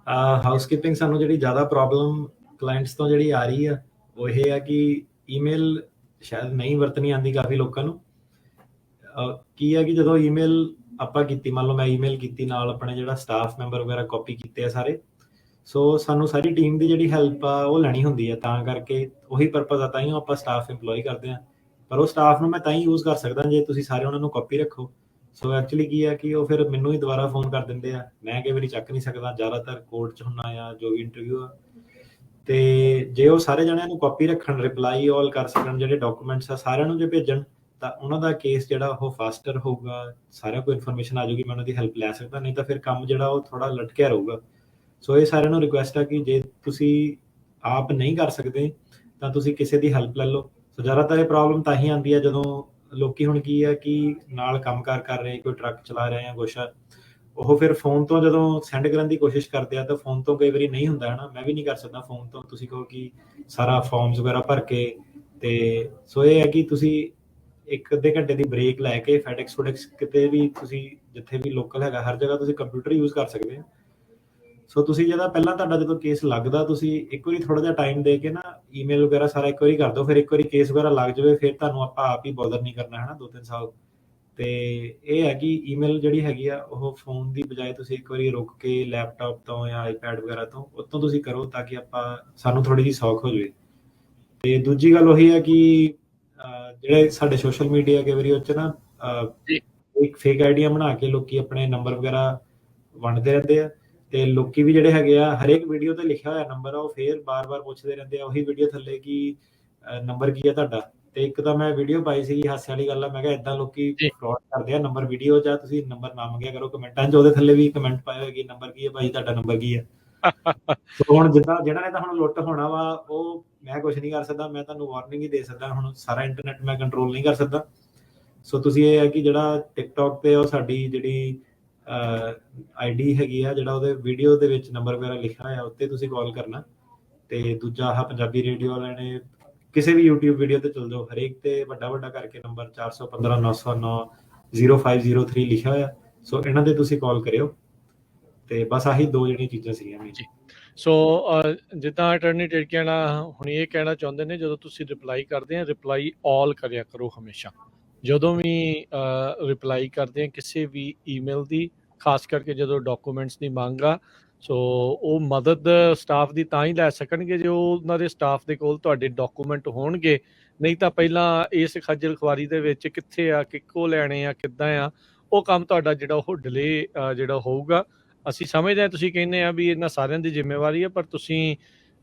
Housekeeping ਸਾਨੂੰ ਜਿਹੜੀ ਜ਼ਿਆਦਾ ਪ੍ਰੋਬਲਮ ਕਲਾਇੰਟਸ ਤੋਂ ਜਿਹੜੀ ਆ ਰਹੀ ਆ ਉਹ ਇਹ ਆ ਕਿ ਈਮੇਲ ਸ਼ਾਇਦ ਨਹੀਂ ਵਰਤਣੀ ਆਉਂਦੀ ਕਾਫੀ ਲੋਕਾਂ ਨੂੰ। ਕੀ ਆ ਕਿ ਜਦੋਂ ਈਮੇਲ ਆਪਾਂ ਕੀਤੀ, ਮੰਨ ਲਓ ਮੈਂ ਈਮੇਲ ਕੀਤੀ ਨਾਲ ਆਪਣੇ ਜਿਹੜਾ ਸਟਾਫ ਮੈਂਬਰ ਵਗੈਰਾ ਕਾਪੀ ਕੀਤੇ ਆ ਸਾਰੇ, ਸੋ ਸਾਨੂੰ ਸਾਰੀ ਟੀਮ ਦੀ ਜਿਹੜੀ ਹੈਲਪ ਆ ਉਹ ਲੈਣੀ ਹੁੰਦੀ ਆ, ਤਾਂ ਕਰਕੇ ਉਹੀ ਪਰਪਸ ਆ, ਤਾਂ ਹੀ ਆਪਾਂ ਸਟਾਫ ਇੰਪਲੋਈ ਕਰਦੇ ਹਾਂ। ਪਰ ਉਹ ਸਟਾਫ ਨੂੰ ਮੈਂ ਤਾਂ ਹੀ ਯੂਜ਼ ਕਰ ਸਕਦਾ ਜੇ ਤੁਸੀਂ ਸਾਰੇ ਉਹਨਾਂ ਨੂੰ ਕਾਪੀ ਰੱਖੋ। ਸੋ ਐਕਚੁਅਲੀ ਕੀ ਆ ਕਿ ਉਹ ਫਿਰ ਮੈਨੂੰ ਹੀ ਦੁਬਾਰਾ ਫੋਨ ਕਰ ਦਿੰਦੇ ਆ, ਮੈਂ ਕਈ ਵਾਰੀ ਚੱਕ ਨਹੀਂ ਸਕਦਾ, ਜ਼ਿਆਦਾਤਰ ਕੋਰਟ 'ਚ ਹੁੰਨਾ ਆ ਜੋ ਵੀ ਇੰਟਰਵਿਊ ਆ। ਤੇ ਜੇ ਉਹ ਸਾਰੇ ਜਣਿਆਂ ਨੂੰ ਕਾਪੀ ਰੱਖਣ, ਰਿਪਲਾਈ ਆਲ ਕਰ ਸਕਣ, ਜਿਹੜੇ ਡਾਕੂਮੈਂਟਸ ਆ ਸਾਰਿਆਂ ਨੂੰ ਜੇ ਭੇਜਣ, ਤਾਂ ਉਹਨਾਂ ਦਾ ਕੇਸ ਜਿਹੜਾ ਉਹ ਫਾਸਟਰ ਹੋਊਗਾ, ਸਾਰਿਆਂ ਕੋਲ ਇਨਫੋਰਮੇਸ਼ਨ ਆ ਜਾਊਗੀ, ਮੈਂ ਉਹਨਾਂ ਦੀ ਹੈਲਪ ਲੈ ਸਕਦਾ। ਨਹੀਂ ਤਾਂ ਫਿਰ ਕੰਮ ਜਿਹੜਾ ਉਹ ਥੋੜਾ ਲਟਕਿਆ ਰਹੂਗਾ। ਸੋ ਇਹ ਸਾਰਿਆਂ ਨੂੰ ਰਿਕੁਐਸਟ ਆ ਕਿ ਜੇ ਤੁਸੀਂ ਆਪ ਨਹੀਂ ਕਰ ਸਕਦੇ ਤਾਂ ਤੁਸੀਂ ਕਿਸੇ ਦੀ ਹੈਲਪ ਲੈ ਲਓ। ਸੋ ਜ਼ਿਆਦਾਤਰ ਇਹ ਪ੍ਰੋਬਲਮ ਤਾਂ ਹੀ ਆਉਂਦੀ ਹੈ ਜਦੋਂ ਲੋਕੀ, ਹੁਣ ਕੀ ਆ ਕਿ ਨਾਲ ਕੰਮਕਾਰ ਕਰ ਰਹੇ, ਕੋਈ ਟਰੱਕ ਚਲਾ ਰਹੇ ਜਾਂ ਕੁਛ ਆ, ਉਹ ਫਿਰ ਫੋਨ ਤੋਂ ਜਦੋਂ ਸੈਂਡ ਕਰਨ ਦੀ ਕੋਸ਼ਿਸ਼ ਕਰਦੇ ਆ ਤਾਂ ਫੋਨ ਤੋਂ ਕਈ ਵਾਰੀ ਨਹੀਂ ਹੁੰਦਾ, ਹਨਾ। ਮੈਂ ਵੀ ਨਹੀਂ ਕਰ ਸਕਦਾ ਫੋਨ ਤੋਂ, ਤੁਸੀਂ ਕਹੋ ਕਿ ਸਾਰਾ ਫਾਰਮਸ ਵਗੈਰਾ ਭਰ ਕੇ। ਤੇ ਸੋ ਇਹ ਹੈ ਕਿ ਤੁਸੀਂ 1-ਅੱਧੇ ਘੰਟੇ ਦੀ ਬ੍ਰੇਕ ਲੈ ਕੇ ਫੈਡੈਕਸ ਕਿਤੇ ਵੀ, ਤੁਸੀਂ ਜਿੱਥੇ ਵੀ ਲੋਕਲ ਹੈਗਾ ਹਰ ਜਗ੍ਹਾ ਤੁਸੀਂ ਕੰਪਿਊਟਰ ਯੂਜ਼ ਕਰ ਸਕਦੇ ਹੋ। ਸੋ ਤੁਸੀਂ ਜਿਹੜਾ ਪਹਿਲਾਂ ਤੁਹਾਡਾ ਜਦੋਂ ਕੇਸ ਲੱਗਦਾ, ਤੁਸੀਂ ਇੱਕ ਵਾਰੀ ਥੋੜਾ ਜਿਹਾ ਟਾਈਮ ਦੇ ਕੇ ਨਾ ਈਮੇਲ ਵਗੈਰਾ ਸਾਰਾ ਇੱਕ ਵਾਰੀ ਕਰ ਦਿਓ, ਫਿਰ ਇੱਕ ਵਾਰੀ ਕੇਸ ਵਗੈਰਾ ਲੱਗ ਜਾਵੇ ਫਿਰ ਤੁਹਾਨੂੰ ਆਪਾਂ ਆਪ ਹੀ ਬੋਦਰ ਨਹੀਂ ਕਰਨਾ, ਹੈ ਨਾ, 2-3 ਸਾਲ। ਤੇ ਇਹ ਹੈ ਕਿ ਈਮੇਲ ਜਿਹੜੀ ਹੈਗੀ ਆ ਉਹ ਫੋਨ ਦੀ ਬਜਾਏ ਤੁਸੀਂ ਇੱਕ ਵਾਰੀ ਰੁਕ ਕੇ ਲੈਪਟਾਪ ਤੋਂ ਜਾਂ ਆਈਪੈਡ ਵਗੈਰਾ ਤੋਂ ਉੱਤੋਂ ਤੁਸੀਂ ਕਰੋ, ਤਾਂ ਕਿ ਸਾਨੂੰ ਥੋੜੀ ਜਿਹੀ ਸੌਖ ਹੋ ਜਾਵੇ। ਤੇ ਦੂਜੀ ਗੱਲ ਉਹੀ ਹੈ ਕਿ ਜਿਹੜੇ ਸਾਡੇ ਸੋਸ਼ਲ ਮੀਡੀਆ ਕਈ ਵਾਰੀ ਉਹ 'ਚ ਨਾ ਇੱਕ ਫੇਕ ਆਈਡੀਆਂ ਬਣਾ ਕੇ ਲੋਕੀ ਆਪਣੇ ਨੰਬਰ ਵਗੈਰਾ ਵੰਡਦੇ ਰਹਿੰਦੇ ਆ। ਤੇ ਲੋਕੀ ਵੀ ਜਿਹੜੇ ਹੈਗੇ ਆ, ਹਰੇਕ ਵੀਡੀਓ ਤੇ ਲਿਖਿਆ ਹੋਇਆ ਨੰਬਰ ਆ, ਉਹ ਫੇਰ ਬਾਰ-ਬਾਰ ਪੁੱਛਦੇ ਰਹਿੰਦੇ ਆ ਉਹੀ ਵੀਡੀਓ ਥੱਲੇ ਕਿ ਨੰਬਰ ਕੀ ਆ ਤੁਹਾਡਾ। ਤੇ ਇੱਕ ਤਾਂ ਮੈਂ ਵੀਡੀਓ ਪਾਈ ਸੀ, ਹਾਸੇ ਵਾਲੀ ਗੱਲ ਆ, ਮੈਂ ਕਿਹਾ ਏਦਾਂ ਲੋਕੀ ਫਰਾਡ ਕਰਦੇ ਆ, ਨੰਬਰ ਵੀਡੀਓ ਜਾਂ ਤੁਸੀਂ ਨੰਬਰ ਨਾ ਮੰਗਿਆ ਕਰੋ ਕਮੈਂਟਾਂ 'ਚ, ਉਹਦੇ ਥੱਲੇ ਵੀ ਕਮੈਂਟ ਪਾਏ ਹੋਏ ਕਿ ਨੰਬਰ ਕੀ ਹੈ ਭਾਈ ਤੁਹਾਡਾ, ਨੰਬਰ ਕੀ ਹੈ। ਹੁਣ ਜਿੱਦਾਂ ਜਿਹੜਾ ਨੇ ਤਾਂ ਹੁਣ ਲੁੱਟ ਹੋਣਾ ਵਾ, ਉਹ ਮੈਂ ਕੁਝ ਨਹੀਂ ਕਰ ਸਕਦਾ, ਮੈਂ ਤੁਹਾਨੂੰ ਵਾਰਨਿੰਗ ਹੀ ਦੇ ਸਕਦਾ। ਹੁਣ ਸਾਰਾ ਇੰਟਰਨੈਟ ਮੈਂ ਕੰਟਰੋਲ ਨਹੀਂ ਕਰ ਸਕਦਾ। ਸੋ ਤੁਸੀਂ ਇਹ ਹੈ ਕਿ ਜਿਹੜਾ ਟਿਕਟੌਕ ਤੇ ਉਹ ਸਾਡੀ ਜਿਹੜੀ ਆਈਡੀ ਹੈਗੀ ਆ, ਜਿਹੜਾ ਉਹਦੇ ਵੀਡੀਓ ਦੇ ਵਿੱਚ ਨੰਬਰ ਵਗੈਰਾ ਲਿਖਿਆ ਹੋਇਆ, ਉੱਤੇ ਤੁਸੀਂ ਕਾਲ ਕਰਨਾ। ਤੇ ਦੂਜਾ ਆਹ ਪੰਜਾਬੀ ਰੇਡੀਓ ਵਾਲਿਆਂ ਨੇ ਕਿਸੇ ਵੀ YouTube ਵੀਡੀਓ ਤੇ ਚਲ ਜਾਓ, ਹਰੇਕ ਤੇ ਵੱਡਾ ਕਰਕੇ ਨੰਬਰ 415 909 0503 ਲਿਖਿਆ ਹੋਇਆ। ਸੋ ਇਹਨਾਂ ਤੇ ਤੁਸੀਂ ਕਾਲ ਕਰਿਓ। ਤੇ ਬਸ ਆਹੀ ਦੋ ਜਿਹੜੀਆਂ ਚੀਜ਼ਾਂ ਸੀਗੀਆਂ ਮੇਨ। ਸੋ ਜਿੱਦਾਂ ਅਟਰਨੀ ਟਿੜਕਿਆਣਾ ਹੁਣ ਇਹ ਕਹਿਣਾ ਚਾਹੁੰਦੇ ਨੇ, ਜਦੋਂ ਤੁਸੀਂ ਰਿਪਲਾਈ ਕਰਦੇ ਆ, ਰਿਪਲਾਈ ਆਲ ਕਰਿਆ ਕਰੋ ਹਮੇਸ਼ਾ। ਜਦੋਂ ਵੀ ਰਿਪਲਾਈ ਕਰਦੇ ਆ ਕਿਸੇ ਵੀ ਈਮੇਲ ਦੀ, ਖਾਸ ਕਰਕੇ ਜਦੋਂ ਡਾਕੂਮੈਂਟਸ ਦੀ ਮੰਗ ਆ, ਸੋ ਉਹ ਮਦਦ ਸਟਾਫ ਦੀ ਤਾਂ ਹੀ ਲੈ ਸਕਣਗੇ ਜੇ ਉਹਨਾਂ ਦੇ ਸਟਾਫ ਦੇ ਕੋਲ ਤੁਹਾਡੇ ਡਾਕੂਮੈਂਟ ਹੋਣਗੇ। ਨਹੀਂ ਤਾਂ ਪਹਿਲਾਂ ਇਸ ਖੱਜਲ ਖੁਆਰੀ ਦੇ ਵਿੱਚ ਕਿੱਥੇ ਆ, ਕਿੱਕੋ ਲੈਣੇ ਆ, ਕਿੱਦਾਂ ਆ, ਉਹ ਕੰਮ ਤੁਹਾਡਾ ਜਿਹੜਾ ਉਹ ਡਿਲੇ ਜਿਹੜਾ ਹੋਊਗਾ। ਅਸੀਂ ਸਮਝਦੇ ਹਾਂ ਤੁਸੀਂ ਕਹਿੰਦੇ ਆ ਵੀ ਇਹਨਾਂ ਸਾਰਿਆਂ ਦੀ ਜ਼ਿੰਮੇਵਾਰੀ ਆ, ਪਰ ਤੁਸੀਂ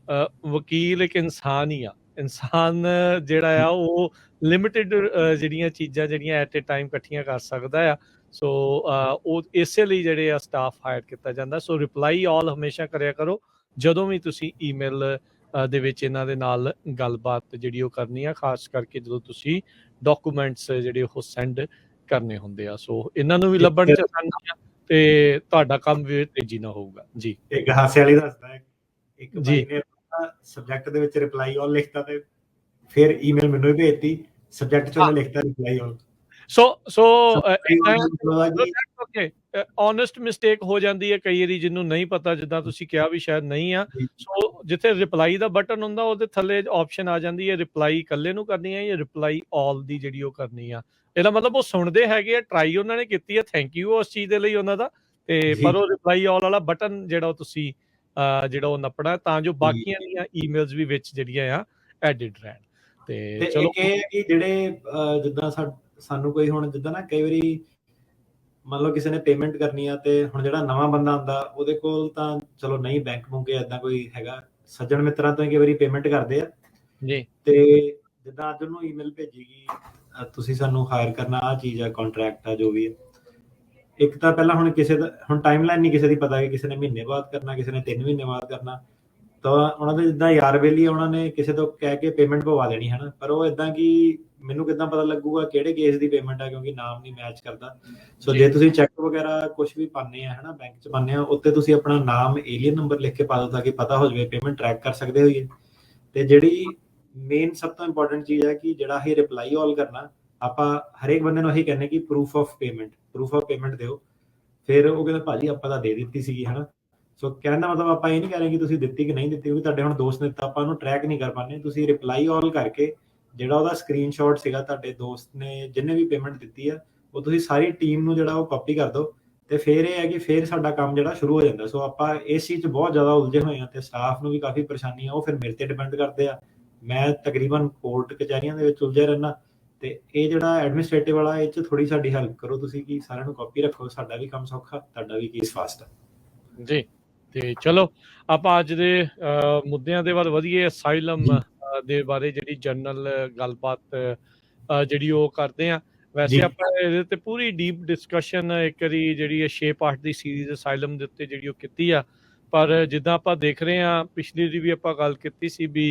ਵਕੀਲ ਇੱਕ ਇਨਸਾਨ ਹੀ ਆ। ਇਨਸਾਨ ਜਿਹੜਾ ਆ ਉਹ ਲਿਮਿਟਿਡ ਜਿਹੜੀਆਂ ਚੀਜ਼ਾਂ ਜਿਹੜੀਆਂ ਐਟ ਏ ਟਾਈਮ ਇਕੱਠੀਆਂ ਕਰ ਸਕਦਾ ਆ। ਸੋ ਉਹ ਇਸੇ ਲਈ ਜਿਹੜੇ ਆ ਸਟਾਫ ਹਾਇਰ ਕੀਤਾ ਜਾਂਦਾ। ਸੋ ਰਿਪਲਾਈ ਆਲ ਹਮੇਸ਼ਾ ਕਰਿਆ ਕਰੋ ਜਦੋਂ ਵੀ ਤੁਸੀਂ ਈਮੇਲ ਦੇ ਵਿੱਚ ਇਹਨਾਂ ਦੇ ਨਾਲ ਗੱਲਬਾਤ ਜਿਹੜੀ ਉਹ ਕਰਨੀ ਆ, ਖਾਸ ਕਰਕੇ ਜਦੋਂ ਤੁਸੀਂ ਡਾਕੂਮੈਂਟਸ ਜਿਹੜੇ ਉਹ ਸੈਂਡ ਕਰਨੇ ਹੁੰਦੇ ਆ। ਸੋ ਇਹਨਾਂ ਨੂੰ ਵੀ ਲੱਭਣ 'ਚ ਆਸਾਨੀ ਆ ਤੇ ਤੁਹਾਡਾ ਕੰਮ ਵੀ ਤੇਜ਼ੀ ਨਾਲ ਹੋਊਗਾ। ਜੀ ਇੱਕ ਹਾਸੇ ਵਾਲੀ ਦੱਸਦਾ, ਇੱਕ ਭਾਈ ਨੇ ਸਬਜੈਕਟ ਦੇ ਵਿੱਚ ਰਿਪਲਾਈ ਆਲ ਲਿਖਤਾ ਤੇ ਫਿਰ ਈਮੇਲ ਮੈਨੂੰ ਹੀ ਭੇਜਤੀ, ਸਬਜੈਕਟ 'ਚ ਉਹਨੇ ਲਿਖਤਾ ਰਿਪਲਾਈ ਆਲ। ਸੋ ਓਕੇ, ਓਨੈਸਟ ਮਿਸਟੇਕ ਹੋ ਜਾਂਦੀ ਹੈ ਕਈ ਵਾਰੀ, ਜਿਹਨੂੰ ਨਹੀਂ ਪਤਾ, ਜਿੱਦਾਂ ਤੁਸੀਂ ਕਿਹਾ ਵੀ ਸ਼ਾਇਦ ਨਹੀਂ ਆ। ਸੋ ਜਿੱਥੇ ਰਿਪਲਾਈ ਦਾ ਬਟਨ ਹੁੰਦਾ ਉਹਦੇ ਥੱਲੇ ਆਪਸ਼ਨ ਆ ਜਾਂਦੀ ਹੈ ਰਿਪਲਾਈ ਇਕੱਲੇ ਨੂੰ ਕਰਨੀ ਹੈ ਜਾਂ ਰਿਪਲਾਈ ਆਲ ਦੀ ਜਿਹੜੀ ਉਹ ਕਰਨੀ ਆ। ਇਹਦਾ ਮਤਲਬ ਉਹ ਸੁਣਦੇ ਹੈਗੇ ਆ, ਟਰਾਈ ਉਹਨਾਂ ਨੇ ਕੀਤੀ ਹੈ, ਥੈਂਕ ਯੂ ਉਸ ਚੀਜ਼ ਦੇ ਲਈ ਉਹਨਾਂ ਦਾ। ਤੇ ਪਰ ਉਹ ਰਿਪਲਾਈ ਆਲ ਵਾਲਾ ਬਟਨ ਜਿਹੜਾ ਉਹ ਤੁਸੀਂ ਜਿਹੜਾ ਉਹ ਨੱਪਣਾ, ਤਾਂ ਜੋ ਬਾਕੀਆਂ ਦੀਆਂ ਈਮੇਲਸ ਵੀ ਵਿੱਚ ਜਿਹੜੀਆਂ ਆ ਐਡਿਟ ਰਹਿਣ। ਤੇ ਚਲੋ ਇਹ ਹੈ ਕਿ ਜਿਹੜੇ ਜਿੱਦਾਂ ਸਾਨੂੰ ਕੋਈ ਹੁਣ ਜਿੱਦਾਂ ਨਾ ਕਈ ਵਾਰੀ ਮੰਨ ਲਓ ਕਿਸੇ ਨੇ ਪੇਮੈਂਟ ਕਰਨੀ ਆ, ਤੇ ਹੁਣ ਜਿਹੜਾ ਨਵਾਂ ਬੰਦਾ ਆਉਂਦਾ ਉਹਦੇ ਕੋਲ ਤਾਂ ਚਲੋ ਨਹੀਂ ਬੈਂਕ ਬੁੰਕ ਏਦਾਂ ਕੋਈ ਹੈਗਾ, ਸੱਜਣ ਮਿੱਤਰਾਂ ਤੋਂ ਕਈ ਵਾਰੀ ਪੇਮੈਂਟ ਕਰਦੇ ਆ ਜੀ। ਤੇ ਜਿੱਦਾਂ ਅੱਜ ਉਹਨੂੰ ਈਮੇਲ ਭੇਜੀਗੀ, ਤੁਸੀਂ ਸਾਨੂੰ ਹਾਇਰ ਕਰਨਾ, ਆਹ ਚੀਜ਼ ਆ, ਕੰਟਰੈਕਟ ਆ, ਜੋ ਵੀ ਹੈ। ਇੱਕ ਤਾਂ ਪਹਿਲਾਂ ਹੁਣ ਕਿਸੇ ਦਾ ਹੁਣ ਟਾਈਮਲਾਈਨ ਨਹੀਂ ਕਿਸੇ ਦੀ ਪਤਾ ਕਿ ਕਿਸੇ ਨੇ ਮਹੀਨੇ ਬਾਅਦ ਕਰਨਾ, ਕਿਸੇ ਨੇ 3 ਮਹੀਨੇ ਬਾਅਦ ਕਰਨਾ। ਤਾਂ ਉਹਨਾਂ ਦੇ ਜਿੱਦਾਂ ਯਾਰ ਬੇਲੀ ਉਹਨਾਂ ਨੇ ਕਿਸੇ ਤੋਂ ਕਹਿ ਕੇ ਪੇਮੈਂਟ ਪਵਾ ਦੇਣੀ, ਹਨਾ। ਪਰ ਉਹ ਏਦਾਂ ਕਿ ਮੈਨੂੰ ਕਿੱਦਾਂ ਪਤਾ ਲੱਗੂਗਾ ਕਿਹੜੇ ਕੇਸ ਦੀ ਪੇਮੈਂਟ ਆ, ਕਿਉਂਕਿ ਨਾਮ ਨਹੀਂ ਮੈਚ ਕਰਦਾ। ਸੋ ਜੇ ਤੁਸੀਂ ਚੈੱਕ ਵਗੈਰਾ ਕੁਝ ਵੀ ਪਾਉਂਦੇ ਆ, ਹਨਾ, ਬੈਂਕ 'ਚ ਪਾਉਂਦੇ ਆ, ਉੱਤੇ ਤੁਸੀਂ ਆਪਣਾ ਨਾਮ, ਏਲੀਅਨ ਨੰਬਰ ਲਿਖ ਕੇ ਪਾ ਦਿਓ ਤਾਂ ਕਿ ਪਤਾ ਹੋ ਜਾਵੇ, ਪੇਮੈਂਟ ਟਰੈਕ ਕਰ ਸਕਦੇ ਹੋਈਏ। ਤੇ ਜਿਹੜੀ ਮੇਨ ਸਭ ਤੋਂ ਇੰਪੋਰਟੈਂਟ ਚੀਜ਼ ਹੈ ਕਿ ਜਿਹੜਾ ਇਹ ਰਿਪਲਾਈ ਆਲ ਕਰਨਾ, ਆਪਾਂ ਹਰੇਕ ਬੰਦੇ ਨੂੰ ਇਹੀ ਕਹਿੰਦੇ ਕਿ ਪ੍ਰੂਫ ਆਫ ਪੇਮੈਂਟ ਦਿਓ। ਫਿਰ ਉਹ ਕਹਿੰਦਾ ਭਾਜੀ ਆਪਾਂ ਤਾਂ ਦੇ ਦਿੱਤੀ ਸੀਗੀ, ਹਨਾ। ਸੋ ਕਹਿਣ ਦਾ ਮਤਲਬ ਆਪਾਂ ਇਹ ਨਹੀਂ ਕਹਿ ਰਹੇ ਕਿ ਤੁਸੀਂ ਦਿੱਤੀ ਕਿ ਨਹੀਂ ਦਿੱਤੀ, ਕਿਉਂਕਿ ਤੁਹਾਡੇ ਹੁਣ ਦੋਸਤ ਨੇ ਦਿੱਤਾ, ਆਪਾਂ ਉਹਨੂੰ ਟਰੈਕ ਨਹੀਂ ਕਰ ਪਾਉਂਦੇ। ਤੁਸੀਂ ਰਿਪਲਾਈ ਆਲ ਕਰਕੇ ਜਿਹੜਾ ਉਹਦਾ ਸਕਰੀਨਸ਼ਾਟ ਸੀਗਾ ਤੁਹਾਡੇ ਦੋਸਤ ਨੇ ਜਿਹਨੇ ਵੀ ਪੇਮੈਂਟ ਦਿੱਤੀ ਆ, ਉਹ ਤੁਸੀਂ ਸਾਰੀ ਟੀਮ ਨੂੰ ਜਿਹੜਾ ਉਹ ਕਾਪੀ ਕਰ ਦਿਓ, ਤੇ ਫਿਰ ਇਹ ਹੈ ਕਿ ਫਿਰ ਸਾਡਾ ਕੰਮ ਜਿਹੜਾ ਸ਼ੁਰੂ ਹੋ ਜਾਂਦਾ। ਸੋ ਆਪਾਂ ਇਸ ਚੀਜ਼ 'ਚ ਬਹੁਤ ਜ਼ਿਆਦਾ ਉਲਝੇ ਹੋਏ ਹਾਂ, ਤੇ ਸਟਾਫ ਨੂੰ ਵੀ ਕਾਫੀ ਪਰੇਸ਼ਾਨੀ ਆ, ਉਹ ਫਿਰ ਮੇਰੇ ਤੇ ਡਿਪੈਂਡ ਕਰਦੇ ਆ। ਮੈਂ ਤਕਰੀਬਨ ਕੋਰਟ ਕਚਹਿਰੀਆਂ ਦੇ ਵਿੱਚ ਉਲਝਿਆ ਰਹਿਣਾ, ਤੇ ਇਹ ਜਿਹੜਾ ਐਡਮਿਨਿਸਟ੍ਰੇਟਿਵ ਵਾਲਾ ਇਹ 'ਚ ਥੋੜੀ ਸਾਡੀ ਹੈਲਪ ਕਰੋ ਤੁਸੀਂ, ਕਿ ਸਾਰਿਆਂ ਨੂੰ ਕਾਪੀ ਰੱਖੋ, ਸਾਡਾ ਵੀ ਕੰਮ ਸੌਖਾ, ਤੁਹਾਡਾ ਵੀ ਕੇਸ ਫਾਸਟ ਆ ਜੀ। ਤੇ ਚਲੋ ਆਪਾਂ ਅੱਜ ਦੇ ਮੁੱਦਿਆਂ ਦੇ ਵੱਲ ਵਧੀਏ। ਅਸਾਈਲਮ ਦੇ ਬਾਰੇ ਜਿਹੜੀ ਜਨਰਲ ਗੱਲਬਾਤ ਜਿਹੜੀ ਉਹ ਕਰਦੇ ਆ। ਵੈਸੇ ਆਪਾਂ ਇਹਦੇ ਤੇ ਪੂਰੀ ਡੀਪ ਡਿਸਕਸ਼ਨ ਇੱਕ ਵਾਰੀ ਜਿਹੜੀ 6 ਪਾਰਟ ਦੀ ਸੀਰੀਜ਼ ਅਸਾਈਲਮ ਦੇ ਉੱਤੇ ਜਿਹੜੀ ਉਹ ਕੀਤੀ ਆ, ਪਰ ਜਿੱਦਾਂ ਆਪਾਂ ਦੇਖ ਰਹੇ ਆ, ਪਿਛਲੀ ਦੀ ਵੀ ਆਪਾਂ ਗੱਲ ਕੀਤੀ ਸੀ ਵੀ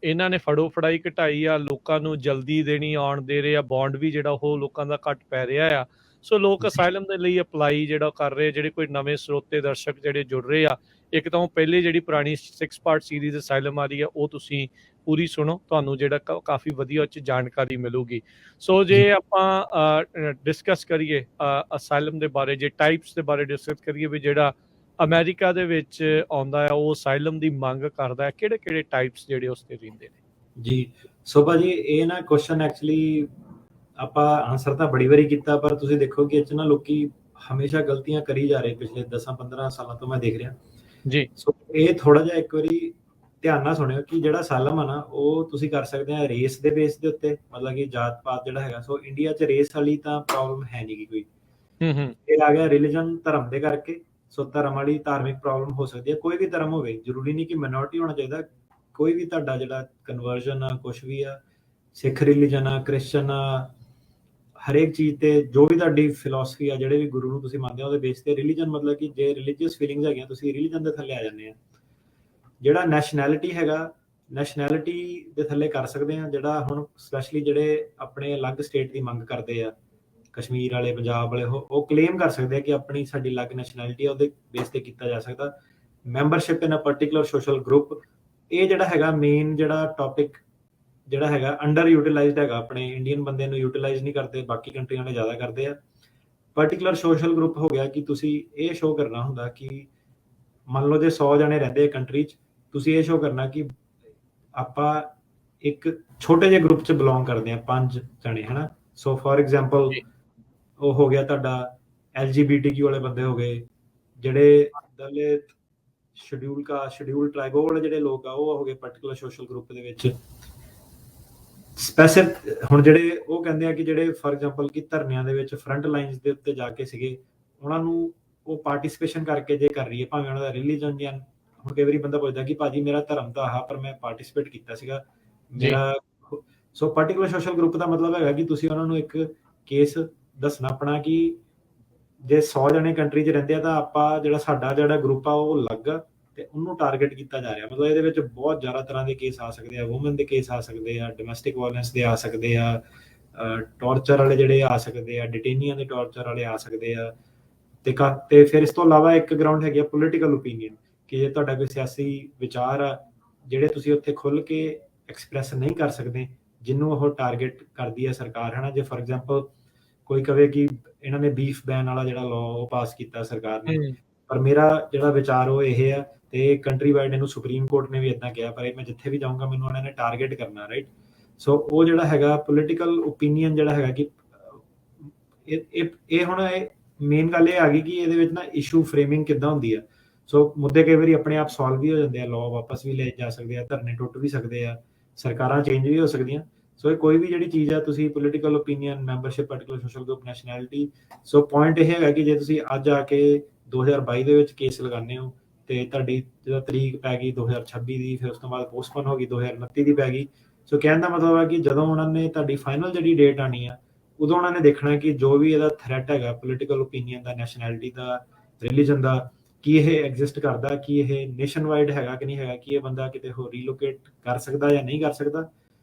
ਇਹਨਾਂ ਨੇ ਫੜੋ ਫੜਾਈ ਘਟਾਈ ਆ, ਲੋਕਾਂ ਨੂੰ ਜਲਦੀ ਦੇਣੀ ਆਉਣ ਦੇ ਰਹੇ ਆ, ਬੌਂਡ ਵੀ ਜਿਹੜਾ ਉਹ ਲੋਕਾਂ ਦਾ ਘੱਟ ਪੈ ਰਿਹਾ ਆ। ਸੋ ਲੋਕ ਅਸਾਈਲਮ ਦੇ ਲਈ ਅਪਲਾਈ ਜਿਹੜਾ ਕਰ ਰਹੇ, ਜਿਹੜੇ ਕੋਈ ਨਵੇਂ ਸਰੋਤੇ ਦਰਸ਼ਕ ਜਿਹੜੇ ਜੁੜ ਰਹੇ ਆ, ਇੱਕ ਤਾਂ ਉਹ ਪਹਿਲੇ ਜਿਹੜੀ ਪੁਰਾਣੀ 6 ਪਾਰਟ ਸੀਰੀਜ਼ ਅਸਾਈਲਮ ਆ ਰਹੀ ਆ ਉਹ ਤੁਸੀਂ ਪੂਰੀ ਸੁਣੋ, ਤੁਹਾਨੂੰ ਜਿਹੜਾ ਕਾਫੀ ਵਧੀਆ ਉਹ 'ਚ ਜਾਣਕਾਰੀ ਮਿਲੂਗੀ। ਸੋ ਜੇ ਆਪਾਂ ਡਿਸਕਸ ਕਰੀਏ ਅਸਾਈਲਮ ਦੇ ਬਾਰੇ, ਜੇ ਟਾਈਪਸ ਦੇ ਬਾਰੇ ਡਿਸਕਸ ਕਰੀਏ ਵੀ ਜਿਹੜਾ ਅਮਰੀਕਾ ਦੇ ਵਿੱਚ ਆਉਂਦਾ ਆ ਉਹ ਅਸਾਈਲਮ ਦੀ ਮੰਗ ਕਰਦਾ ਹੈ, ਕਿਹੜੇ ਕਿਹੜੇ ਟਾਈਪਸ ਜਿਹੜੇ ਉਸ ਤੇ ਰਹਿੰਦੇ ਨੇ? ਜੀ ਸੋਭਾ ਜੀ, ਇਹ ਨਾ ਕੁਐਸਚਨ ਐਕਚੁਅਲੀ ਆਪਾਂ ਆਨਸਰ ਤਾਂ ਬੜੀ ਵਾਰੀ ਕੀਤਾ, ਪਰ ਤੁਸੀਂ ਦੇਖੋ ਕਿ ਇਹ 'ਚ ਨਾ ਲੋਕੀ ਹਮੇਸ਼ਾ ਗਲਤੀਆਂ ਕਰੀ ਜਾ ਰਹੇ, ਪਿਛਲੇ 10-15 ਸਾਲਾਂ ਤੋਂ ਮੈਂ ਦੇਖ ਰਿਹਾ ਜੀ। ਸੋ ਇਹ ਥੋੜਾ ਜਿਹਾ ਇੱਕ ਵਾਰੀ ਧਿਆਨ ਨਾਲ ਸੁਣਿਓ ਕਿ ਜਿਹੜਾ ਅਸਾਈਲਮ ਆ ਨਾ, ਉਹ ਤੁਸੀਂ ਕਰ ਸਕਦੇ ਆ ਰੇਸ ਦੇ ਬੇਸ ਦੇ ਉੱਤੇ, ਮਤਲਬ ਕਿ ਜਾਤ ਪਾਤ ਜਿਹੜਾ ਹੈਗਾ। ਸੋ ਇੰਡੀਆ 'ਚ ਰੇਸ ਵਾਲੀ ਤਾਂ ਪ੍ਰੋਬਲਮ ਹੈ ਨਹੀਂ ਕੋਈ। ਇਹ ਆ ਗਿਆ ਰਿਲੀਜਨ, ਧਰਮ ਦੇ ਕਰਕੇ। ਸੋ ਧਰਮ ਵਾਲੀ ਧਾਰਮਿਕ ਪ੍ਰੋਬਲਮ ਹੋ ਸਕਦੀ ਹੈ, ਕੋਈ ਵੀ ਧਰਮ ਹੋਵੇ, ਜ਼ਰੂਰੀ ਨਹੀਂ ਕਿ ਮਾਈਨੋਰਿਟੀ ਹੋਣਾ ਚਾਹੀਦਾ। ਕੋਈ ਵੀ ਤੁਹਾਡਾ ਜਿਹੜਾ ਕਨਵਰਜਨ ਆ, ਕੁਛ ਵੀ ਆ, ਸਿੱਖ ਰਿਲੀਜਨ ਆ, ਕ੍ਰਿਸਚਨ ਆ, ਹਰੇਕ ਚੀਜ਼ ਤੇ ਜੋ ਵੀ ਤੁਹਾਡੀ ਫਿਲਾਸਫੀ ਆ, ਜਿਹੜੇ ਵੀ ਗੁਰੂ ਨੂੰ ਤੁਸੀਂ ਮੰਨਦੇ ਹੋ, ਉਹਦੇ ਬੇਸ ਤੇ ਰਿਲੀਜਨ, ਮਤਲਬ ਕਿ ਜੇ ਰਿਲੀਜੀਅਸ ਫੀਲਿੰਗਸ ਹੈਗੀਆਂ, ਤੁਸੀਂ ਰਿਲੀਜਨ ਦੇ ਥੱਲੇ ਆ ਜਾਂਦੇ ਆ। ਜਿਹੜਾ ਨੈਸ਼ਨੈਲਿਟੀ ਹੈਗਾ, ਨੈਸ਼ਨੈਲਿਟੀ ਦੇ ਥੱਲੇ ਕਰ ਸਕਦੇ ਆ। ਜਿਹੜਾ ਹੁਣ ਸਪੈਸ਼ਲੀ ਜਿਹੜੇ ਆਪਣੇ ਅਲੱਗ ਸਟੇਟ ਦੀ ਮੰਗ ਕਰਦੇ ਆ, ਕਸ਼ਮੀਰ ਵਾਲੇ, ਪੰਜਾਬ ਵਾਲੇ, ਉਹ ਕਲੇਮ ਕਰ ਸਕਦੇ ਆ ਕਿ ਆਪਣੀ ਸਾਡੀ ਅਲੱਗ ਨੈਸ਼ਨੈਲਿਟੀ ਆ, ਉਹਦੇ ਬੇਸ ਤੇ ਕੀਤਾ ਜਾ ਸਕਦਾ। ਮੈਂਬਰਸ਼ਿਪ ਇਨ ਅ ਪਰਟੀਕੂਲਰ ਸੋਸ਼ਲ ਗਰੁੱਪ, ਇਹ ਜਿਹੜਾ ਹੈਗਾ ਮੇਨ ਜਿਹੜਾ ਟੌਪਿਕ ਜਿਹੜਾ ਹੈਗਾ ਅੰਡਰ ਯੂਟਿਲਾਈਜ਼ਡ ਹੈਗਾ। ਆਪਣੇ ਇੰਡੀਅਨ ਬੰਦੇ ਨੂੰ ਯੂਟਿਲਾਈਜ਼ ਨਹੀਂ ਕਰਦੇ, ਬਾਕੀ ਕੰਟਰੀਆਂ ਵਾਲੇ ਜ਼ਿਆਦਾ ਕਰਦੇ ਆ। ਪਰਟੀਕੂਲਰ ਸੋਸ਼ਲ ਗਰੁੱਪ ਹੋ ਗਿਆ ਕਿ ਤੁਸੀਂ ਇਹ ਸ਼ੋਅ ਕਰਨਾ ਹੁੰਦਾ ਕਿ ਮੰਨ ਲਓ ਜੇ 100 ਜਣੇ ਰਹਿੰਦੇ ਆ ਕੰਟਰੀ 'ਚ, ਤੁਸੀਂ ਇਹ ਸ਼ੋਅ ਕਰਨਾ ਕਿ ਆਪਾਂ ਇੱਕ ਛੋਟੇ ਜਿਹੇ ਗਰੁੱਪ 'ਚ ਬਿਲੋਂਗ ਕਰਦੇ ਆ, 5 ਜਣੇ, ਹਨਾ। ਸੋ ਫੋਰ ਐਗਜ਼ਾਮਪਲ ਉਹ ਹੋ ਗਿਆ ਤੁਹਾਡਾ LGBTQ ਵਾਲੇ ਬੰਦੇ ਹੋ ਗਏ, ਜਿਹੜੇ ਦਲਿਤ, ਸ਼ਡਿਊਲ ਟ੍ਰਾਈਬ, ਉਹ ਵਾਲੇ ਜਿਹੜੇ ਲੋਕ ਆ, ਉਹ ਹੋ ਗਏ ਪਰਟੀਕੂਲਰ ਸੋਸ਼ਲ ਗਰੁੱਪ ਦੇ ਵਿੱਚ। ਸਪੈਸਿਫਿਕ ਹੁਣ ਜਿਹੜੇ ਉਹ ਕਹਿੰਦੇ ਆ ਕਿ ਜਿਹੜੇ ਫੋਰ ਐਗਜ਼ਾਮਪਲ ਕਿ ਧਰਨਿਆਂ ਦੇ ਵਿੱਚ ਫਰੰਟ ਲਾਈਨਸ ਦੇ ਉੱਤੇ ਜਾ ਕੇ ਸੀਗੇ, ਉਹਨਾਂ ਨੂੰ ਉਹ ਪਾਰਟਿਸਿਪੇਸ਼ਨ ਕਰਕੇ ਜੇ ਕਰ ਰਹੀ ਹੈ, ਭਾਵੇਂ ਉਹਨਾਂ ਦਾ ਰਿਲੀਜਨ ਜਾਂ ਹੁਣ ਕਈ ਵਾਰੀ ਬੰਦਾ ਪੁੱਛਦਾ ਕਿ ਭਾਜੀ ਮੇਰਾ ਧਰਮ ਤਾਂ ਆਹ, ਪਰ ਮੈਂ ਪਾਰਟਿਸਿਪੇਟ ਕੀਤਾ ਸੀਗਾ ਮੇਰਾ। ਸੋ ਪਰਟੀਕੂਲਰ ਸੋਸ਼ਲ ਗਰੁੱਪ ਦਾ ਮਤਲਬ ਹੈਗਾ ਕਿ ਤੁਸੀਂ ਉਹਨਾਂ ਨੂੰ ਇੱਕ ਕੇਸ ਦੱਸਣਾ ਆਪਣਾ ਕਿ ਜੇ 100 ਜਣੇ ਕੰਟਰੀ 'ਚ ਰਹਿੰਦੇ ਆ ਤਾਂ ਆਪਾਂ ਜਿਹੜਾ ਸਾਡਾ ਜਿਹੜਾ ਗਰੁੱਪ ਆ ਉਹ ਅਲੱਗ ਆ, ਤੇ ਉਹਨੂੰ ਟਾਰਗੇਟ ਕੀਤਾ ਜਾ ਰਿਹਾ। ਮਤਲਬ ਇਹਦੇ ਵਿੱਚ ਬਹੁਤ ਜ਼ਿਆਦਾ ਤਰ੍ਹਾਂ ਦੇ ਕੇਸ ਆ ਸਕਦੇ ਆ, ਵੂਮਨ ਦੇ ਕੇਸ ਆ ਸਕਦੇ ਆ, ਡੋਮੈਸਟਿਕ ਵਾਇਲੈਂਸ ਦੇ ਆ ਸਕਦੇ ਆ, ਟੌਰਚਰ ਵਾਲੇ ਜਿਹੜੇ ਆ ਸਕਦੇ ਆ, ਡਿਟੇਨੀਆਂ ਦੇ ਟੌਰਚਰ ਵਾਲੇ ਆ ਸਕਦੇ ਆ। ਤੇ ਫਿਰ ਇਸ ਤੋਂ ਇਲਾਵਾ ਇੱਕ ਗਰਾਊਂਡ ਹੈਗੀ ਆ ਪੋਲੀਟੀਕਲ ਓਪੀਨੀਅਨ, ਕਿ ਜੇ ਤੁਹਾਡਾ ਕੋਈ ਸਿਆਸੀ ਵਿਚਾਰ ਆ ਜਿਹੜੇ ਤੁਸੀਂ ਉੱਥੇ ਖੁੱਲ੍ਹ ਕੇ ਐਕਸਪ੍ਰੈਸ ਨਹੀਂ ਕਰ ਸਕਦੇ, ਜਿਹਨੂੰ ਉਹ ਟਾਰਗੇਟ ਕਰਦੀ ਹੈ ਸਰਕਾਰ, ਹੈ ਨਾ। ਜੇ ਫੋਰ ਐਗਜ਼ਾਮਪਲ ਕੋਈ ਕਵੇ ਕਿ ਇਹਨਾਂ ਨੇ ਬੀਫ ਬੈਨ ਵਾਲਾ ਜਿਹੜਾ ਲਾਅ ਉਹ ਪਾਸ ਕੀਤਾ ਸਰਕਾਰ ਨੇ, ਪਰ ਮੇਰਾ ਜਿਹੜਾ ਵਿਚਾਰ ਉਹ ਇਹ ਆ, ਤੇ ਕੰਟਰੀ ਵਾਈਡ ਇਹਨੂੰ ਸੁਪਰੀਮ ਕੋਰਟ ਨੇ ਵੀ ਇਦਾਂ ਕਿਹਾ, ਪਰ ਇਹ ਮੈਂ ਜਿੱਥੇ ਵੀ ਜਾਊਂਗਾ ਮੈਨੂੰ ਉਹਨਾਂ ਨੇ ਟਾਰਗੇਟ ਕਰਨਾ, ਰਾਈਟ। ਸੋ ਉਹ ਜਿਹੜਾ ਹੈਗਾ ਪੋਲੀਟੀਕਲ ਓਪੀਨੀਅਨ ਜਿਹੜਾ ਹੈਗਾ ਕਿ ਇਹ ਹੁਣ ਮੇਨ ਗੱਲ ਇਹ ਆ ਗਈ ਕਿ ਇਹਦੇ ਵਿੱਚ ਨਾ ਇਸ਼ੂ ਫਰੇਮਿੰਗ ਕਿੱਦਾਂ ਹੁੰਦੀ ਆ। ਸੋ ਮੁੱਦੇ ਕਈ ਵਾਰੀ ਆਪਣੇ ਆਪ ਸੋਲਵ ਵੀ ਹੋ ਜਾਂਦੇ ਆ, ਲਾਅ ਵਾਪਸ ਵੀ ਲੈ ਜਾ ਸਕਦੇ ਆ, ਧਰਨੇ ਟੁੱਟ ਵੀ ਸਕਦੇ ਆ, ਸਰਕਾਰਾਂ ਚੇਂਜ ਵੀ ਹੋ ਸਕਦੀਆਂ। ਸੋ ਇਹ ਕੋਈ ਵੀ ਜਿਹੜੀ ਚੀਜ਼ ਆ, ਤੁਸੀਂ political opinion, membership, particular social group, nationality. So point ਇਹ ਹੈਗਾ ਕਿ ਜੇ ਤੁਸੀਂ ਅੱਜ ਆ ਕੇ 2022 ਦੇ ਵਿੱਚ ਕੇਸ ਲਗਾਉਂਦੇ ਹੋ, ਤੇ ਤੁਹਾਡੀ ਜਦੋਂ ਤਰੀਕ ਪੈ ਗਈ 2026 ਦੀ, ਫਿਰ ਉਸ ਤੋਂ ਬਾਅਦ ਪੋਸਟਪੋਨ ਹੋ ਗਈ 2029 ਦੀ ਪੈ ਗਈ। ਸੋ ਕਹਿਣ ਦਾ ਮਤਲਬ ਹੈ ਕਿ ਜਦੋਂ ਉਹਨਾਂ ਨੇ ਤੁਹਾਡੀ ਫਾਈਨਲ ਜਿਹੜੀ ਡੇਟ ਆਣੀ ਆ, ਉਦੋਂ ਉਹਨਾਂ ਨੇ ਦੇਖਣਾ ਕਿ ਜੋ ਵੀ ਇਹਦਾ ਥ੍ਰੈਟ ਹੈਗਾ ਪੋਲੀਟੀਕਲ ਓਪੀਨੀਅਨ ਦਾ, ਨੈਸ਼ਨੈਲਿਟੀ ਦਾ, ਰਿਲੀਜਨ ਦਾ, ਕੀ ਇਹ ਐਗਜ਼ਿਸਟ ਕਰਦਾ, ਕੀ ਇਹ ਨੇਸ਼ਨ ਵਾਈਡ ਹੈਗਾ ਕਿ ਨਹੀਂ ਹੈਗਾ, ਕਿ ਇਹ ਬੰਦਾ ਕਿਤੇ ਹੋਰ ਰੀਲੋਕੇਟ ਕਰ ਸਕਦਾ ਜਾਂ ਨਹੀਂ ਕਰ ਸਕਦਾ।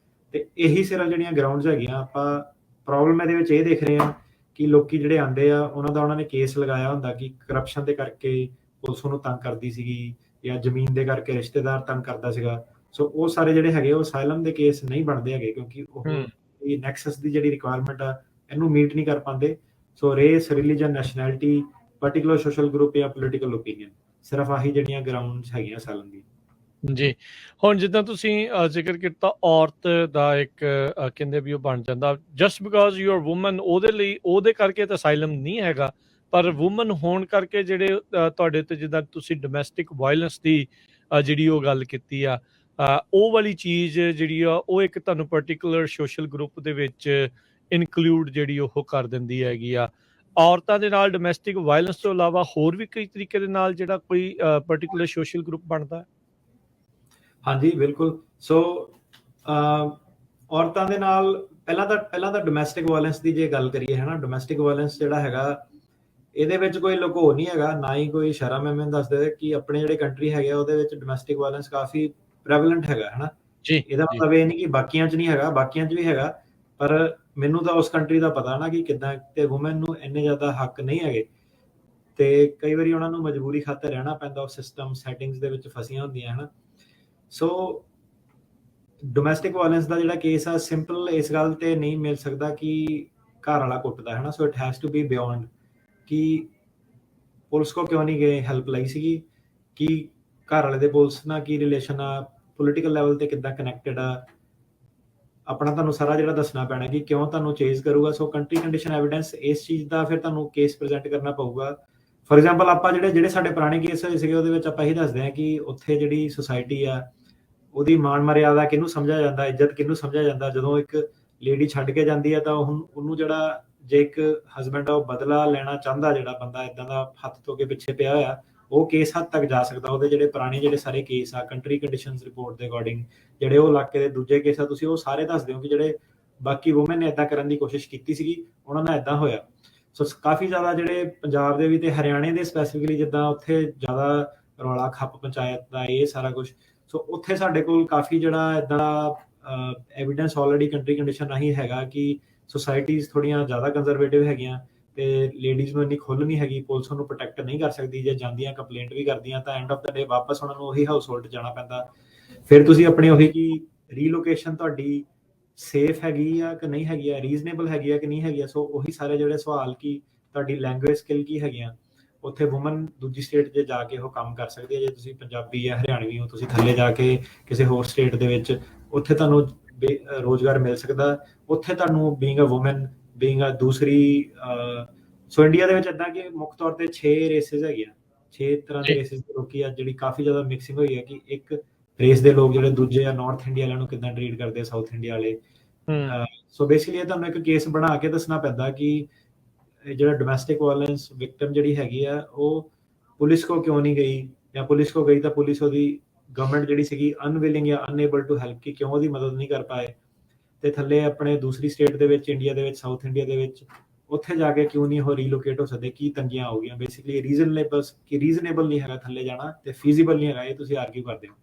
ਤੇ ਇਹੀ ਸਿਰਫ ਜਿਹੜੀਆਂ ਗਰਾਊਂਡਸ ਹੈਗੀਆਂ, ਆਪਾਂ ਪ੍ਰੋਬਲਮ ਇਹਦੇ ਵਿੱਚ ਇਹ ਦੇਖ ਰਹੇ ਹਾਂ ਕਿ ਲੋਕੀ ਜਿਹੜੇ ਆਉਂਦੇ ਆ ਉਹਨਾਂ ਨੇ ਕੇਸ ਲਗਾਇਆ ਹੁੰਦਾ ਕਿ ਕਰਪਸ਼ਨ ਦੇ ਕਰਕੇ ਪੁਲਿਸ ਨੂੰ ਤੰਗ ਕਰਦੀ ਸੀਗੀ, ਜਾਂ ਜ਼ਮੀਨ ਦੇ ਕਰਕੇ ਰਿਸ਼ਤੇਦਾਰ ਤੰਗ ਕਰਦਾ ਸੀਗਾ। ਸੋ ਉਹ ਸਾਰੇ ਜਿਹੜੇ ਹੈਗੇ ਉਹ ਅਸਾਈਲਮ ਦੇ ਕੇਸ ਨਹੀਂ ਬਣਦੇ ਹੈਗੇ, ਕਿਉਂਕਿ ਉਹ ਇਹ ਨੈਕਸਸ ਦੀ ਜਿਹੜੀ ਰਿਕੁਆਇਰਮੈਂਟ ਆ ਇਹਨੂੰ ਮੀਟ ਨਹੀਂ ਕਰ ਪਾਉਂਦੇ। So race, religion, nationality, particular social group ਜਾਂ ਪੋਲੀਟੀਕਲ ਓਪੀਨੀਅਨ, ਸਿਰਫ ਆਹੀ ਜਿਹੜੀਆਂ ਗਰਾਊਂਡਸ ਹੈਗੀਆਂ ਅਸਾਈਲਮ ਦੀ। ਜੀ, ਹੁਣ ਜਿੱਦਾਂ ਤੁਸੀਂ ਜ਼ਿਕਰ ਕੀਤਾ ਔਰਤ ਦਾ ਇੱਕ ਕਹਿੰਦੇ ਵੀ ਉਹ ਬਣ ਜਾਂਦਾ just because you are woman, ਉਹਦੇ ਲਈ ਉਹਦੇ ਕਰਕੇ ਤਾਂ ਅਸਾਈਲਮ ਨਹੀਂ ਹੈਗਾ, ਪਰ ਵੂਮਨ ਹੋਣ ਕਰਕੇ ਜਿਹੜੇ ਤੁਹਾਡੇ ਤੇ ਜਿੱਦਾਂ ਤੁਸੀਂ ਡੋਮੈਸਟਿਕ ਵਾਇਲੈਂਸ ਦੀ ਜਿਹੜੀ ਉਹ ਗੱਲ ਕੀਤੀ ਆ, ਉਹ ਵਾਲੀ ਚੀਜ਼ ਜਿਹੜੀ ਆ ਉਹ ਇੱਕ ਤੁਹਾਨੂੰ ਪਰਟੀਕੂਲਰ ਸੋਸ਼ਲ ਗਰੁੱਪ ਦੇ ਵਿੱਚ ਇਨਕਲੂਡ ਜਿਹੜੀ ਉਹ ਕਰ ਦਿੰਦੀ ਹੈਗੀ ਆ। ਔਰਤਾਂ ਦੇ ਨਾਲ ਡੋਮੈਸਟਿਕ ਵਾਇਲੈਂਸ ਤੋਂ ਇਲਾਵਾ ਹੋਰ ਵੀ ਕਈ ਤਰੀਕੇ ਦੇ ਨਾਲ ਜਿਹੜਾ ਕੋਈ ਪਰਟੀਕੂਲਰ ਸੋਸ਼ਲ ਗਰੁੱਪ ਬਣਦਾ। ਹਾਂਜੀ ਬਿਲਕੁਲ। ਸੋ ਔਰਤਾਂ ਦੇ ਨਾਲ ਪਹਿਲਾਂ ਤਾਂ ਡੋਮੈਸਟਿਕ ਵਾਇਲੈਂਸ ਦੀ ਜੇ ਗੱਲ ਕਰੀਏ ਹੈ ਨਾ, ਡੋਮੈਸਟਿਕ ਵਾਇਲੈਂਸ ਜਿਹੜਾ ਹੈਗਾ ਇਹਦੇ ਵਿੱਚ ਕੋਈ ਲੁਕੋ ਨਹੀਂ ਹੈਗਾ, ਨਾ ਹੀ ਕੋਈ ਸ਼ਰਮ ਹੈ। ਮੈਨੂੰ ਦੱਸਦੇ ਕਿ ਆਪਣੇ ਜਿਹੜੇ ਕੰਟਰੀ ਹੈਗੇ ਉਹਦੇ ਵਿੱਚ ਡੋਮੈਸਟਿਕ ਵਾਇਲੈਂਸ ਕਾਫੀ ਪ੍ਰੈਵਲੈਂਟ ਹੈਗਾ ਹੈ ਨਾ। ਜੀ, ਇਹਦਾ ਮਤਲਬ ਇਹ ਨਹੀਂ ਕਿ ਬਾਕੀਆਂ 'ਚ ਨਹੀਂ ਹੈਗਾ, ਬਾਕੀਆਂ 'ਚ ਵੀ ਹੈਗਾ, ਪਰ ਮੈਨੂੰ ਤਾਂ ਉਸ ਕੰਟਰੀ ਦਾ ਪਤਾ ਨਾ ਕਿ ਕਿੱਦਾਂ, ਤੇ ਵੂਮਨ ਨੂੰ ਇੰਨੇ ਜ਼ਿਆਦਾ ਹੱਕ ਨਹੀਂ ਹੈਗੇ, ਤੇ ਕਈ ਵਾਰੀ ਉਹਨਾਂ ਨੂੰ ਮਜਬੂਰੀ ਖਾਤਰ ਰਹਿਣਾ ਪੈਂਦਾ, ਉਹ ਸਿਸਟਮ ਸੈਟਿੰਗਸ ਦੇ ਵਿੱਚ ਫਸੀਆਂ ਹੁੰਦੀਆਂ ਹੈ ਨਾ। ਸੋ ਡੋਮੈਸਟਿਕ ਵਾਇਲੈਂਸ ਦਾ ਜਿਹੜਾ ਕੇਸ ਆ ਸਿੰਪਲ ਇਸ ਗੱਲ ਤੇ ਨਹੀਂ ਮਿਲ ਸਕਦਾ ਕਿ ਘਰ ਵਾਲਾ ਕੁੱਟਦਾ ਹੈ ਨਾ। So it has to be beyond ਕਿ ਪੁਲਿਸ ਕੋ ਕਿਉਂ ਨਹੀਂ ਗਏ, ਹੈਲਪ ਲਈ ਸੀਗੀ ਕਿ ਘਰ ਵਾਲੇ ਦੇ ਪੁਲਿਸ ਨਾਲ ਕੀ ਰਿਲੇਸ਼ਨ ਆ, ਪੋਲੀਟੀਕਲ ਲੈਵਲ ਤੇ ਕਿੱਦਾਂ ਕਨੈਕਟਡ ਆ, ਆਪਣਾ ਤੁਹਾਨੂੰ ਸਾਰਾ ਜਿਹੜਾ ਦੱਸਣਾ ਪੈਣਾ ਕਿ ਕਿਉਂ ਤੁਹਾਨੂੰ ਚੇਂਜ ਕਰੂਗਾ। ਸੋ ਕੰਟਰੀ ਕੰਡੀਸ਼ਨ ਐਵੀਡੈਂਸ ਇਸ ਚੀਜ਼ ਦਾ ਫਿਰ ਤੁਹਾਨੂੰ ਕੇਸ ਪ੍ਰੈਜ਼ੈਂਟ ਕਰਨਾ ਪਊਗਾ। ਫੋਰ ਐਗਜ਼ਾਮਪਲ ਆਪਾਂ ਜਿਹੜੇ ਸਾਡੇ ਪੁਰਾਣੇ ਕੇਸ ਹੋਏ ਸੀਗੇ ਉਹਦੇ ਵਿੱਚ ਆਪਾਂ ਇਹੀ ਦੱਸਦੇ ਹਾਂ ਕਿ ਉੱਥੇ ਜਿਹੜੀ ਸੁਸਾਇਟੀ ਆ ਉਹਦੀ ਮਾਣ ਮਰਿਆਦਾ ਕਿਹਨੂੰ ਸਮਝਿਆ ਜਾਂਦਾ, ਇੱਜ਼ਤ ਕਿਹਨੂੰ ਸਮਝਿਆ ਜਾਂਦਾ। ਜਦੋਂ ਇੱਕ ਲੇਡੀ ਛੱਡ ਕੇ ਜਾਂਦੀ ਹੈ ਤਾਂ ਉਹਨੂੰ ਜਿਹੜਾ ਜੇ ਇੱਕ ਹਸਬੈਂਡ ਆ ਉਹ ਬਦਲਾ ਲੈਣਾ ਚਾਹੁੰਦਾ, ਜਿਹੜਾ ਬੰਦਾ ਇਦਾਂ ਦਾ ਹੱਥ ਧੋ ਕੇ ਪਿੱਛੇ ਪਿਆ ਹੋਇਆ, ਉਹ ਕੇਸ ਹੱਦ ਤੱਕ ਜਾ ਸਕਦਾ। ਉਹਦੇ ਜਿਹੜੇ ਪੁਰਾਣੇ ਜਿਹੜੇ ਸਾਰੇ ਕੇਸ ਆ ਕੰਟਰੀ ਕੰਡੀਸ਼ਨਸ ਰਿਪੋਰਟ ਦੇ ਅਕੋਰਡਿੰਗ, ਜਿਹੜੇ ਉਹ ਇਲਾਕੇ ਦੇ ਦੂਜੇ ਕੇਸ ਆ, ਤੁਸੀਂ ਉਹ ਸਾਰੇ ਦੱਸਦੇ ਹੋ ਕਿ ਜਿਹੜੇ ਬਾਕੀ ਵੂਮਨ ਨੇ ਇਦਾਂ ਕਰਨ ਦੀ ਕੋਸ਼ਿਸ਼ ਕੀਤੀ ਸੀਗੀ, ਉਹਨਾਂ ਨਾਲ ਇਦਾਂ ਹੋਇਆ। ਸੋ ਕਾਫੀ ਜ਼ਿਆਦਾ ਜਿਹੜੇ ਪੰਜਾਬ ਦੇ ਵੀ ਤੇ ਹਰਿਆਣੇ ਦੇ ਸਪੈਸੀਫਿਕਲੀ, ਜਿੱਦਾਂ ਉੱਥੇ ਜ਼ਿਆਦਾ ਰੌਲਾ ਖੱਪ ਪੰਚਾਇਤ ਦਾ ਇਹ ਸਾਰਾ ਕੁਝ, ਸੋ ਉੱਥੇ ਸਾਡੇ ਕੋਲ ਕਾਫੀ ਜਿਹੜਾ ਇਦਾਂ ਐਵੀਡੈਂਸ ਆਲਰੇਡੀ ਕੰਟਰੀ ਕੰਡੀਸ਼ਨ ਨਹੀਂ ਹੈਗਾ ਕਿ ਸੁਸਾਇਟੀਜ਼ ਥੋੜੀਆਂ ਜ਼ਿਆਦਾ ਕੰਜ਼ਰਵੇਟਿਵ ਹੈਗੀਆਂ ਤੇ ਲੇਡੀਜ਼ ਨੂੰ ਇੰਨੀ ਖੁੱਲ੍ਹ ਨਹੀਂ ਹੈਗੀ, ਪੁਲਿਸ ਉਹਨੂੰ ਪ੍ਰੋਟੈਕਟ ਨਹੀਂ ਕਰ ਸਕਦੀ। ਜੇ ਜਾਂਦੀਆਂ ਕੰਪਲੇਂਟ ਵੀ ਕਰਦੀਆਂ ਤਾਂ ਐਂਡ ਆਫ ਦਾ ਡੇ ਵਾਪਸ ਉਹਨਾਂ ਨੂੰ ਉਹੀ ਹਾਊਸ ਹੋਲਡ ਜਾਣਾ ਪੈਂਦਾ। ਫਿਰ ਤੁਸੀਂ ਆਪਣੀ ਉਹੀ ਕਿ ਰੀਲੋਕੇਸ਼ਨ ਤੁਹਾਡੀ ਸੇਫ ਹੈਗੀ ਆ ਕਿ ਨਹੀਂ ਹੈਗੀ ਆ, ਰੀਜ਼ਨੇਬਲ ਹੈਗੀ ਆ ਕਿ ਨਹੀਂ ਹੈਗੀ ਆ। ਸੋ ਉਹੀ ਸਾਰੇ ਜਿਹੜੇ ਸਵਾਲ ਕਿ ਤੁਹਾਡੀ ਲੈਂਗੁਏਜ ਸਕਿੱਲ ਕੀ ਹੈਗੀਆਂ, ਉੱਥੇ ਵੂਮਨ ਦੂਜੀ ਸਟੇਟ 'ਚ ਜਾ ਕੇ ਉਹ ਕੰਮ ਕਰ ਸਕਦੀ ਹੈ। ਜੇ ਤੁਸੀਂ ਪੰਜਾਬੀ ਜਾਂ ਹਰਿਆਣਵੀ ਹੋ, ਤੁਸੀਂ ਥੱਲੇ ਜਾ ਕੇ ਕਿਸੇ ਹੋਰ ਸਟੇਟ ਦੇ ਵਿੱਚ, ਉੱਥੇ ਤੁਹਾਨੂੰ ਰੋਜ਼ਗਾਰ ਮਿਲ ਸਕਦਾ, ਉੱਥੇ ਤੁਹਾਨੂੰ being a woman, being a ਦੂਸਰੀ। ਸੋ ਇੰਡੀਆ ਦੇ ਵਿੱਚ ਇੱਦਾਂ ਕਿ ਮੁੱਖ ਤੌਰ ਤੇ 6 ਰੇਸਿਸ ਹੈਗੀਆਂ, 6 ਤਰ੍ਹਾਂ ਦੇ ਰੇਸਿਸ ਦੇ ਲੋਕੀ ਆ, ਜਿਹੜੀ ਕਾਫੀ ਜ਼ਿਆਦਾ ਮਿਕਸਿੰਗ ਹੋਈ ਹੈ ਕਿ ਇੱਕ ਰੇਸ ਦੇ ਲੋਕ ਜਿਹੜੇ ਦੂਜੇ ਆ ਨਾਰਥ ਇੰਡੀਆ ਵਾਲਿਆਂ ਨੂੰ ਕਿੱਦਾਂ ਟਰੀਟ ਕਰਦੇ ਆ ਸਾਊਥ ਇੰਡੀਆ ਵਾਲੇ। ਸੋ ਬੇਸਿਕਲੀ ਤੁਹਾਨੂੰ ਇੱਕ ਕੇਸ ਬਣਾ ਕੇ ਦੱਸਣਾ ਪੈਂਦਾ ਕਿ ਜਿਹੜਾ ਡੋਮੈਸਟਿਕ ਵਾਇਲੈਂਸ ਵਿਕਟਮ ਜਿਹੜੀ ਹੈਗੀ ਆ ਉਹ ਪੁਲਿਸ ਕੋ ਕਿਉਂ ਨਹੀਂ ਗਈ, ਜਾਂ ਪੁਲਿਸ ਕੋ ਗਈ ਤਾਂ ਪੁਲਿਸ ਉਹਦੀ ਗਵਰਨਮੈਂਟ ਜਿਹੜੀ ਸੀਗੀ ਅਨਵਿਲਿੰਗ ਜਾਂ ਅਨਏਬਲ ਟੂ ਹੈਲਪ, ਕਿ ਕਿਉਂ ਉਹਦੀ ਮਦਦ ਨਹੀਂ ਕਰ ਪਾਏ। ਤੇ ਥੱਲੇ ਆਪਣੇ ਦੂਸਰੀ ਸਟੇਟ ਦੇ ਵਿੱਚ, ਇੰਡੀਆ ਦੇ ਵਿੱਚ, ਸਾਊਥ ਇੰਡੀਆ ਦੇ ਵਿੱਚ, ਉੱਥੇ ਜਾ ਕੇ ਕਿਉਂ ਨਹੀਂ ਉਹ ਰੀਲੋਕੇਟ ਹੋ ਸਕਦੇ, ਕੀ ਤੰਗੀਆਂ ਹੋ ਗਈਆਂ। ਬੇਸਿਕਲੀ ਰੀਜ਼ਨੇਬਲ ਨਹੀਂ ਹੈਗਾ ਥੱਲੇ ਜਾਣਾ ਤੇ ਫੀਜ਼ੀਬਲ ਨਹੀਂ ਹੈਗਾ, ਇਹ ਤੁਸੀਂ ਆਰਗੂ ਕਰਦੇ ਹੋ।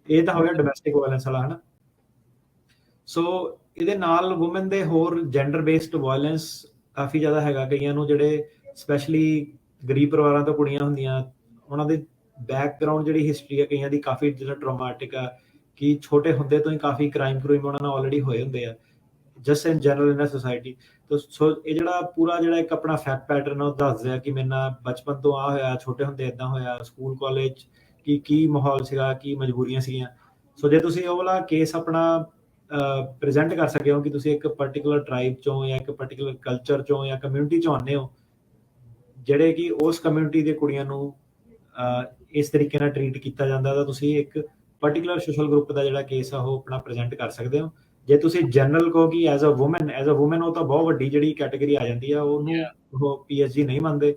ਇਹ ਤਾਂ ਹੋ ਗਿਆ ਡੋਮੈਸਟਿਕ ਵਾਇਲੈਂਸ ਵਾਲਾ, ਹਨਾ। ਸੋ ਇਹਦੇ ਨਾਲ ਵੂਮਨ ਦੇ ਹੋਰ ਜੈਂਡਰ ਬੇਸਡ ਵਾਇਲੈਂਸ ਕਾਫੀ ਜ਼ਿਆਦਾ ਹੈਗਾ। ਕਈਆਂ ਨੂੰ ਜਿਹੜੇ ਸਪੈਸ਼ਲੀ ਗਰੀਬ ਪਰਿਵਾਰਾਂ ਤੋਂ ਕੁੜੀਆਂ ਹੁੰਦੀਆਂ, ਉਹਨਾਂ ਦੇ ਬੈਕਗਰਾਉਂਡ ਜਿਹੜੀ ਹਿਸਟਰੀ ਹੈ ਕਈਆਂ ਦੀ ਕਾਫੀ ਜਿਹੜਾ ਟਰੋਮਾਟਿਕ ਆ, ਕਿ ਛੋਟੇ ਹੁੰਦੇ ਤੋਂ ਹੀ ਕਾਫੀ ਕ੍ਰਾਈਮ ਉਹਨਾਂ ਨਾਲ ਆਲਰੇਡੀ ਹੋਏ ਹੁੰਦੇ ਆ, just in general in society. So ਇਹ ਜਿਹੜਾ ਪੂਰਾ ਜਿਹੜਾ ਇੱਕ ਆਪਣਾ ਫੈਕਟ ਪੈਟਰਨ ਉਹ ਦੱਸਦੇ ਆ ਕਿ ਮੇਰੇ ਨਾਲ ਬਚਪਨ ਤੋਂ ਆ ਹੋਇਆ, ਛੋਟੇ ਹੁੰਦੇ ਇਦਾਂ ਹੋਇਆ, ਸਕੂਲ ਕਾਲਜ ਕੀ ਮਾਹੌਲ ਸੀਗਾ, ਕੀ ਮਜਬੂਰੀਆਂ ਸੀਗੀਆਂ। ਸੋ ਜੇ ਤੁਸੀਂ ਉਹ ਵਾਲਾ ਕੇਸ ਆਪਣਾ ਪ੍ਰੈਜ਼ੈਂਟ ਕਰ ਸਕੇ ਹੋ ਕਿ ਤੁਸੀਂ ਇੱਕ ਪਰਟੀਕੂਲਰ ਟ੍ਰਾਈਬ ਚੋਂ ਜਾਂ ਇੱਕ ਪਰਟੀਕੂਲਰ ਕਲਚਰ ਚੋਂ ਜਾਂ ਕਮਿਊਨਿਟੀ ਚੋਂ ਆਉਂਦੇ ਹੋ, ਜਿਹੜੇ ਕਿ ਉਸ ਕਮਿਊਨਿਟੀ ਦੇ ਕੁੜੀਆਂ ਨੂੰ ਇਸ ਤਰੀਕੇ ਨਾਲ ਟਰੀਟ ਕੀਤਾ ਜਾਂਦਾ, ਤਾਂ ਤੁਸੀਂ ਇੱਕ ਪਰਟੀਕੂਲਰ ਸੋਸ਼ਲ ਗਰੁੱਪ ਦਾ ਜਿਹੜਾ ਕੇਸ ਆ ਉਹ ਆਪਣਾ ਪ੍ਰੈਜ਼ੈਂਟ ਕਰ ਸਕਦੇ ਹੋ। ਜੇ ਤੁਸੀਂ ਜਨਰਲ ਕਹੋ ਕਿ ਐਜ਼ ਅ ਵੂਮਨ ਉਹ ਤਾਂ ਬਹੁਤ ਵੱਡੀ ਜਿਹੜੀ ਕੈਟਾਗਰੀ ਆ ਜਾਂਦੀ ਆ, ਉਹਨੂੰ ਉਹ PSG ਨਹੀਂ ਮੰਨਦੇ।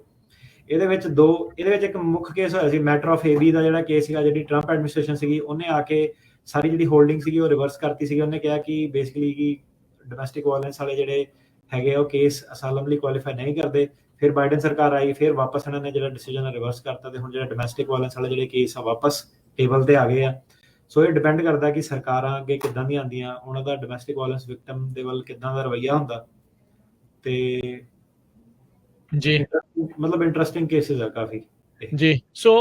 ਇਹਦੇ ਵਿੱਚ ਇੱਕ ਮੁੱਖ ਕੇਸ ਹੋਇਆ ਸੀ ਮੈਟਰ ਆਫ ਏਬੀ ਦਾ ਜਿਹੜਾ ਕੇਸ ਸੀਗਾ, ਜਿਹੜੀ ਟਰੰਪ ਐਡਮਿਨਿਸਟ੍ਰੇਸ਼ਨ ਸੀਗੀ ਉਹਨੇ ਆ ਕੇ ਸਾਰੀ ਜਿਹੜੀ ਹੋਲਡਿੰਗ ਸੀਗੀ ਉਹ ਰਿਵਰਸ ਕਰਤੀ ਸੀਗੀ। ਉਹਨੇ ਕਿਹਾ ਕਿ ਬੇਸਿਕਲੀ ਕਿ ਡੋਮੈਸਟਿਕ ਵਾਇਲੈਂਸ ਵਾਲੇ ਜਿਹੜੇ ਹੈਗੇ ਉਹ ਕੇਸ ਅਸਾਲਮ ਲਈ ਕੁਆਲੀਫਾਈ ਨਹੀਂ ਕਰਦੇ। ਫਿਰ ਬਾਈਡਨ ਸਰਕਾਰ ਆਈ, ਫਿਰ ਵਾਪਸ ਇਹਨਾਂ ਨੇ ਜਿਹੜਾ ਡਿਸੀਜਨ ਰਿਵਰਸ ਕਰਤਾ ਤੇ ਹੁਣ ਜਿਹੜਾ ਡੋਮੈਸਟਿਕ ਵਾਇਲੈਂਸ ਵਾਲੇ ਜਿਹੜੇ ਕੇਸ ਆ ਵਾਪਸ ਟੇਬਲ ਤੇ ਆ ਗਏ ਆ। ਸੋ ਇਹ ਡਿਪੈਂਡ ਕਰਦਾ ਕਿ ਸਰਕਾਰਾਂ ਅੱਗੇ ਕਿੱਦਾਂ ਦੀਆਂ ਆਉਂਦੀਆਂ, ਉਹਨਾਂ ਦਾ ਡੋਮੈਸਟਿਕ ਵਾਇਲੈਂਸ ਵਿਕਟਮ ਦੇ ਵੱਲ ਕਿੱਦਾਂ ਦਾ ਰਵੱਈਆ ਹੁੰਦਾ। ਤੇ ਜੀ ਮਤਲਬ ਇੰਟਰਸਟਿੰਗ ਕੇਸਿਸ ਆ ਕਾਫੀ। ਜੀ। ਸੋ